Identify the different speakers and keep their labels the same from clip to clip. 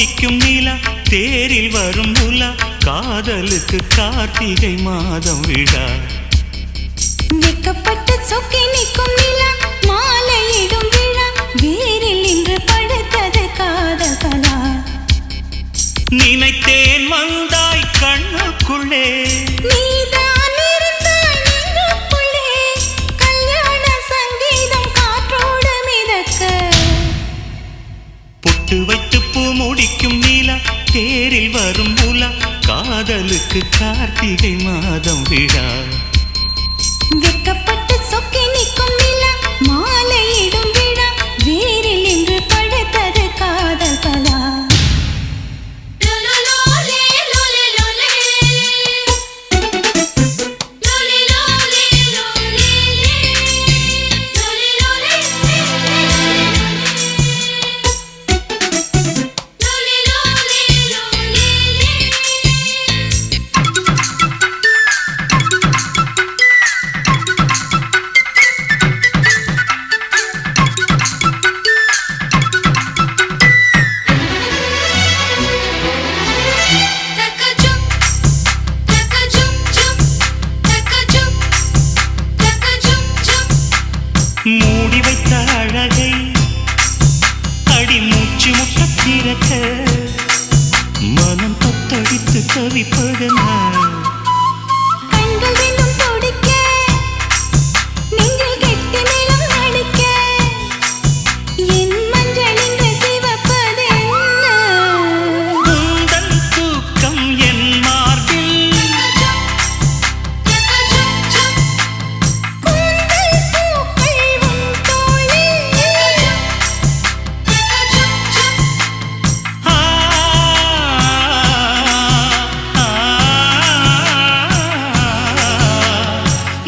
Speaker 1: முடிக்கும் நிலா தேரில் வரும் உலா காதலுக்கு கார்த்திகை மாதம் விழா
Speaker 2: வெக்கப்பட்டு சொக்கி நிற்கும் நிலா மாலையிடும் விழா வேரில் இன்று படுத்தது காதல் கலா
Speaker 1: நினைத்தேன் வந்தாய் கண்ணுக்குள்ளே
Speaker 2: நீதான் இருந்தாய் நெஞ்சுக்குள்ளே கல்யாண சங்கீதம் காற்றோடு மிதக்க
Speaker 1: பொட்டு வைத்து பூ முடிக்கும் நிலா தேரில் வரும் உலா காதலுக்கு கார்த்திகை மாதம் விழா
Speaker 2: வெக்கப்பட்டு சொக்கி நிற்கும் நிலா மாலையிடும் விழா வேரில் இன்று படுத்தது காதல் கலா
Speaker 1: மூடி வைத்த அழகை அடி மூச்சு முட்ட திறக்க மனம் தத்தடித்து தவிப்பதென்ன
Speaker 2: கண்கள் ரெண்டும் துடிக்க நெஞ்சில் கெட்டி மேளம் அடிக்க என் மஞ்சள் இங்கு சிவப்பதென்ன
Speaker 1: உந்தன் தூக்கம் என் மார்பில்
Speaker 2: கூந்தல் பூக்கள் உன் தோளில்
Speaker 1: ஆ,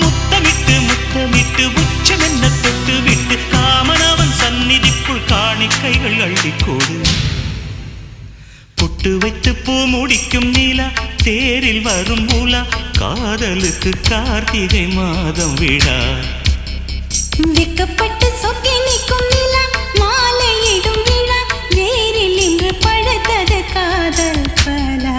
Speaker 1: முத்தமிட்டு முத்தமிட்டு உச்சமென்ன தொட்டு விட்டு காமனவன் சந்நிதிக்குள் காணிக்கைகள் அள்ளிக்கோடு பொட்டு வைத்து பூ முடிக்கும் நிலா தேரில் வரும் உலா காதலுக்கு கார்த்திகை மாதம் விழா
Speaker 2: வெக்கப்பட்டு சொக்கி நிற்கும் நிலா மாலையிடும் விழா வேரில் இன்று படுத்தது காதல் பலா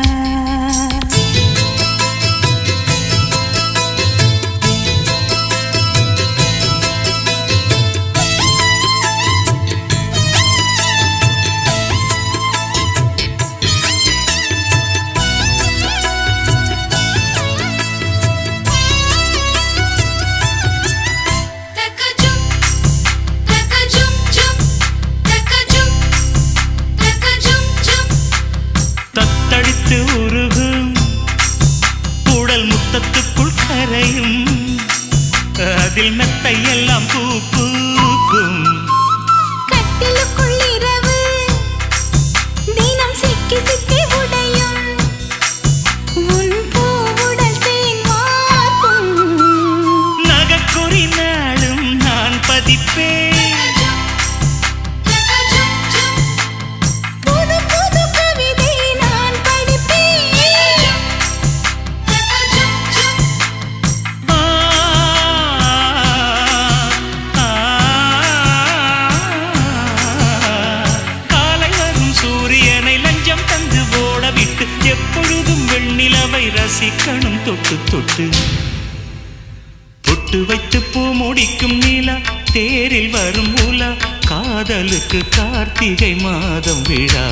Speaker 1: தத்தடித்து உருகும் உடல் முத்தத்துக்குள் கரையும் அதில் மெத்தையெல்லாம் பூ பூக்கும்
Speaker 2: கட்டிலுக்குள் இரவு தினம் சிக்கி சிக்கி உடையும் உன் பூவுடல் தேன் வார்க்கும்
Speaker 1: நகக்குறி நாளும் நான் பதிப்பேன்
Speaker 2: புது புது கவிதை நான் படிப்பேன்
Speaker 1: ஆ, ஆ, காலை வரும் சூரியனை லஞ்சம் தந்து ஓட விட்டு எப்பொழுதும் வெண்ணிலவை ரசிக்கணும் தொட்டு தொட்டு பொட்டு வைத்து பூ முடிக்கும் நிலா தேரில் வரும் உலா காதலுக்கு கார்த்திகை மாதம் விழா